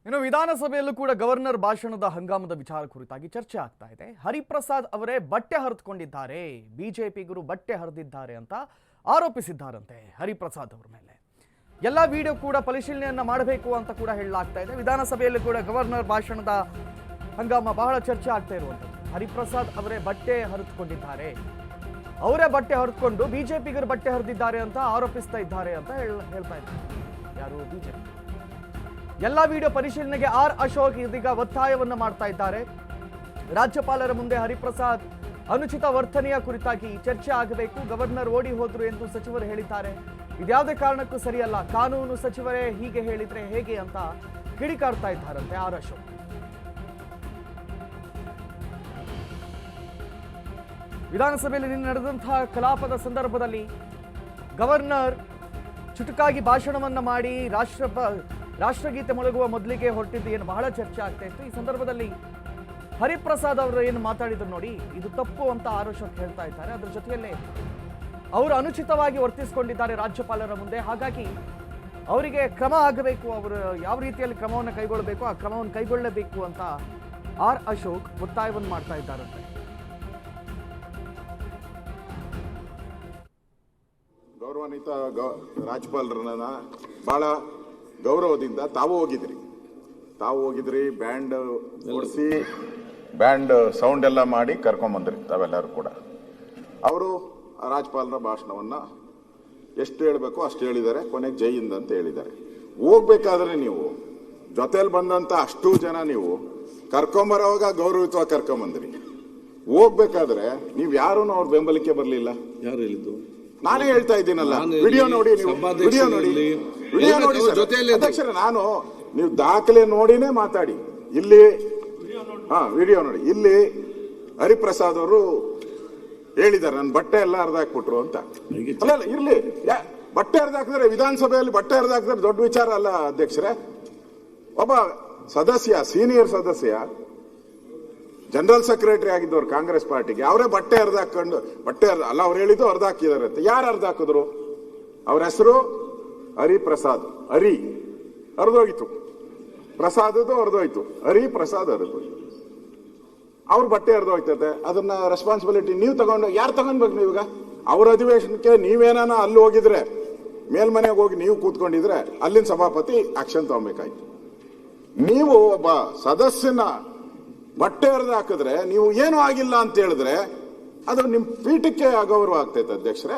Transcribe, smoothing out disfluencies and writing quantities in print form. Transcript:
ಇನ್ನು ವಿಧಾನಸಭೆಯಲ್ಲೂ ಕೂಡ ಗವರ್ನರ್ ಭಾಷಣದ ಹಂಗಾಮದ ವಿಚಾರ ಕುರಿತಾಗಿ ಚರ್ಚೆ ಆಗ್ತಾ ಇದೆ. ಹರಿಪ್ರಸಾದ್ ಅವರೇ ಬಟ್ಟೆ ಹರಿದುಕೊಂಡಿದ್ದಾರೆ, ಬಿಜೆಪಿಗರು ಬಟ್ಟೆ ಹರಿದಿದ್ದಾರೆ ಅಂತ ಆರೋಪಿಸಿದ್ದಾರಂತೆ ಹರಿಪ್ರಸಾದ್ ಅವರ ಮೇಲೆ. ಎಲ್ಲ ವಿಡಿಯೋ ಕೂಡ ಪರಿಶೀಲನೆಯನ್ನ ಮಾಡಬೇಕು ಅಂತ ಕೂಡ ಹೇಳಲಾಗ್ತಾ ಇದೆ. ವಿಧಾನಸಭೆಯಲ್ಲೂ ಕೂಡ ಗವರ್ನರ್ ಭಾಷಣದ ಹಂಗಾಮ ಬಹಳ ಚರ್ಚೆ ಆಗ್ತಾ ಇರುವಂಥದ್ದು. ಹರಿಪ್ರಸಾದ್ ಅವರೇ ಬಟ್ಟೆ ಹರಿದುಕೊಂಡಿದ್ದಾರೆ, ಅವರೇ ಬಟ್ಟೆ ಹರಿದುಕೊಂಡು ಬಿಜೆಪಿಗರು ಬಟ್ಟೆ ಹರಿದಿದ್ದಾರೆ ಅಂತ ಆರೋಪಿಸ್ತಾ ಇದ್ದಾರೆ ಅಂತ ಹೇಳ್ತಾ ಇದ್ದಾರೆ ಯಾರು ಬಿಜೆಪಿ. ಎಲ್ಲ ವಿಡಿಯೋ ಪರಿಶೀಲನೆಗೆ ಆರ್ ಅಶೋಕ್ ಇದೀಗ ಒತ್ತಾಯವನ್ನು ಮಾಡ್ತಾ ಇದ್ದಾರೆ. ರಾಜ್ಯಪಾಲರ ಮುಂದೆ ಹರಿಪ್ರಸಾದ್ ಅನುಚಿತ ವರ್ತನೆಯ ಕುರಿತಾಗಿ ಚರ್ಚೆ ಆಗಬೇಕು, ಗವರ್ನರ್ ಓಡಿ ಹೋದ್ರು ಎಂದು ಸಚಿವರು ಹೇಳಿದ್ದಾರೆ. ಇದ್ಯಾವುದೇ ಕಾರಣಕ್ಕೂ ಸರಿಯಲ್ಲ, ಕಾನೂನು ಸಚಿವರೇ ಹೀಗೆ ಹೇಳಿದ್ರೆ ಹೇಗೆ ಅಂತ ಕಿಡಿಕಾರ್ತಾ ಇದ್ದಾರಂತೆ ಆರ್ ಅಶೋಕ್. ವಿಧಾನಸಭೆಯಲ್ಲಿ ನಿನ್ನೆ ನಡೆದಂತಹ ಕಲಾಪದ ಸಂದರ್ಭದಲ್ಲಿ ಗವರ್ನರ್ ಚುಟುಕಾಗಿ ಭಾಷಣವನ್ನ ಮಾಡಿ ರಾಷ್ಟ್ರಗೀತೆ ಮೊಳಗುವ ಮೊದಲಿಗೆ ಹೊರಟಿದ್ದು ಏನು ಬಹಳ ಚರ್ಚೆ ಆಗ್ತಾ ಇತ್ತು. ಈ ಸಂದರ್ಭದಲ್ಲಿ ಹರಿಪ್ರಸಾದ್ ಅವರು ಏನು ಮಾತಾಡಿದ್ರು ನೋಡಿ, ಇದು ತಪ್ಪು ಅಂತ ಆರ್ ಅಶೋಕ್ ಹೇಳ್ತಾ ಇದ್ದಾರೆ. ಅದರ ಜೊತೆಯಲ್ಲೇ ಅವರು ಅನುಚಿತವಾಗಿ ವರ್ತಿಸಿಕೊಂಡಿದ್ದಾರೆ ರಾಜ್ಯಪಾಲರ ಮುಂದೆ, ಹಾಗಾಗಿ ಅವರಿಗೆ ಕ್ರಮ ಆಗಬೇಕು, ಅವರು ಯಾವ ರೀತಿಯಲ್ಲಿ ಕ್ರಮವನ್ನು ಕೈಗೊಳ್ಳಬೇಕು ಆ ಕ್ರಮವನ್ನು ಕೈಗೊಳ್ಳಬೇಕು ಅಂತ ಆರ್ ಅಶೋಕ್ ಒತ್ತಾಯವನ್ನು ಮಾಡ್ತಾ ಇದ್ದಾರಂತೆ. ಗೌರವಾನ್ವಿತ ರಾಜ್ಯಪಾಲರನ್ನ ಬಹಳ ಗೌರವದಿಂದ ತಾವು ಹೋಗಿದ್ರಿ ಬ್ಯಾಂಡ್ ಓಡಿಸಿ ಬ್ಯಾಂಡ್ ಸೌಂಡ್ ಎಲ್ಲ ಮಾಡಿ ಕರ್ಕೊಂಬಂದ್ರಿ ತಾವೆಲ್ಲರೂ ಕೂಡ. ಅವರು ರಾಜ್ಯಪಾಲರ ಭಾಷಣವನ್ನ ಎಷ್ಟು ಹೇಳಬೇಕು ಅಷ್ಟು ಹೇಳಿದ್ದಾರೆ, ಕೊನೆಗೆ ಜೈ ಹಿಂದ್ ಅಂತ ಹೇಳಿದ್ದಾರೆ. ಹೋಗ್ಬೇಕಾದ್ರೆ ನೀವು ಜೊತೆಯಲ್ಲಿ ಬಂದಂತ ಅಷ್ಟು ಜನ ನೀವು ಕರ್ಕೊಂಬರೋವಾಗ ಗೌರವಿತವಾಗಿ ಕರ್ಕೊಂಬಂದ್ರಿ. ಹೋಗ್ಬೇಕಾದ್ರೆ ನೀವು ಯಾರೂ ಅವ್ರ ಬೆಂಬಲಕ್ಕೆ ಬರಲಿಲ್ಲ. ಯಾರು ಹೇಳಿದ್ದು? ನಾನೇ ಹೇಳ್ತಾ ಇದ್ದೀನಲ್ಲ, ವಿಡಿಯೋ ನೋಡಿ, ವಿಡಿಯೋ ನೋಡಿ ಅಧ್ಯಕ್ಷರೇ, ನೀವು ದಾಖಲೆ ನೋಡಿನೇ ಮಾತಾಡಿ. ಇಲ್ಲಿ ವಿಡಿಯೋ ನೋಡಿ, ಇಲ್ಲಿ ಹರಿಪ್ರಸಾದ್ ಅವರು ಹೇಳಿದ್ದಾರೆ ನನ್ನ ಬಟ್ಟೆ ಎಲ್ಲ ಹರಿದಾಕ್ಬಿಟ್ರು ಅಂತ. ಅಲ್ಲ ಇರ್ಲಿ, ಬಟ್ಟೆ ಹರಿದಾಕಿದ್ರೆ ವಿಧಾನಸಭೆಯಲ್ಲಿ ಬಟ್ಟೆ ಹರಿದಾಕಿದ್ರೆ ದೊಡ್ಡ ವಿಚಾರ ಅಲ್ಲ ಅಧ್ಯಕ್ಷರೇ. ಒಬ್ಬ ಸದಸ್ಯ, ಸೀನಿಯರ್ ಸದಸ್ಯ, ಜನರಲ್ ಸೆಕ್ರೆಟರಿ ಆಗಿದ್ದವ್ರು ಕಾಂಗ್ರೆಸ್ ಪಾರ್ಟಿಗೆ, ಅವರೇ ಬಟ್ಟೆ ಹರಿದಾಕೊಂಡು ಅಲ್ಲ ಅವ್ರು ಹೇಳಿದ್ದು ಹರಿದಾಕಿದಾರೆ ಅಂತ. ಯಾರು ಹರಿದಾಕಿದ್ರು? ಅವ್ರ ಹೆಸರು ಹರಿಪ್ರಸಾದ್. ಹರಿ ಹರಿದೋಗಿತ್ತು, ಪ್ರಸಾದದ್ದು ಹರಿದೋಯ್ತು, ಹರಿಪ್ರಸಾದ್ ಹರಿದೋಯ್ತು. ಅವ್ರ ಬಟ್ಟೆ ಹರಿದೋಯ್ತದೆ, ಅದನ್ನ ರೆಸ್ಪಾನ್ಸಿಬಿಲಿಟಿ ನೀವು ತಗೊಂಡು ಯಾರು ತಗೊಂಡ್ಬೇಕು? ನೀವೀಗ ಅವ್ರ ಅಧಿವೇಶನಕ್ಕೆ ನೀವೇನ ಅಲ್ಲಿ ಹೋಗಿದ್ರೆ, ಮೇಲ್ಮನೆಗೆ ಹೋಗಿ ನೀವು ಕೂತ್ಕೊಂಡಿದ್ರೆ ಅಲ್ಲಿನ ಸಭಾಪತಿ ಆಕ್ಷನ್ ತಗೊಬೇಕಾಯ್ತು. ನೀವು ಒಬ್ಬ ಸದಸ್ಯನ ಬಟ್ಟೆ ಹರಿದು ಹಾಕಿದ್ರೆ, ನೀವು ಏನೂ ಆಗಿಲ್ಲ ಅಂತ ಹೇಳಿದ್ರೆ ಅದು ನಿಮ್ಮ ಪೀಠಕ್ಕೆ ಅಗೌರವ ಆಗ್ತೈತೆ ಅಧ್ಯಕ್ಷರೇ.